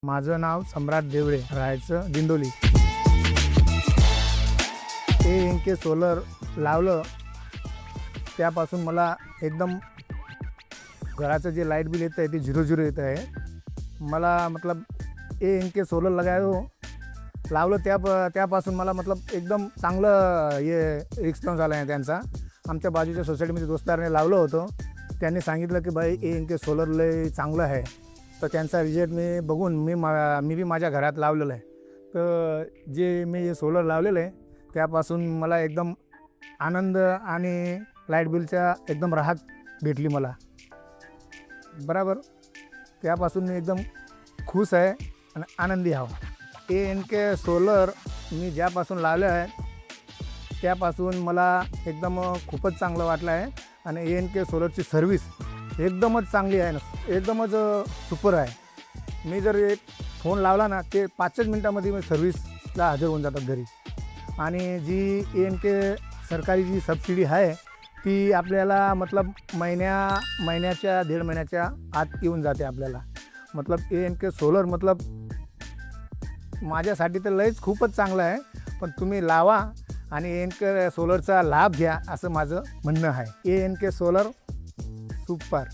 माझं नाव सम्राट देवळे, राहायचं दिंडोली। ए सोलर लावलं त्यापासून मला एकदम घराचं जे लाईट बिल येतं आहे ते 00 येत आहे। मला मतलब सोलर लगायो लावलं त्यापासून मला मतलब एकदम चांगलं हे रिस्पॉन्स आला आहे त्यांचा। आमच्या बाजूच्या सोसायटीमध्ये दोस्ताराने लावलं होतं, त्यांनी सांगितलं की भाई सोलर लय चांगलं आहे। तर त्यांचा रिझल्ट मी बघून मी बी माझ्या घरात लावलेलं आहे। तर जे मी सोलर लावलेलं आहे त्यापासून मला एकदम आनंद आणि लाईट बिलच्या एकदम राहत भेटली मला, बरोबर। त्यापासून मी एकदम खुश आहे आणि आनंदी आहे। सोलर मी ज्यापासून लावले आहे त्यापासून मला एकदम खूपच चांगलं वाटलं आहे। आणि सोलरची सर्व्हिस एकदमच चांगली आहे ना, एकदमच सुपर आहे। मी जर एक फोन लावला ना ते 5 मिनिटामध्ये मी सर्व्हिसला हजर होऊन जातात घरी। आणि जी सरकारी जी सबसिडी आहे ती आपल्याला मतलब महिन्याच्या 1.5 महिन्याच्या आत येऊन जाते आपल्याला। मतलब सोलर मतलब माझ्यासाठी तर लयच खूपच चांगलं आहे। पण तुम्ही लावा आणि सोलरचा लाभ घ्या असं माझं म्हणणं आहे। Solar super.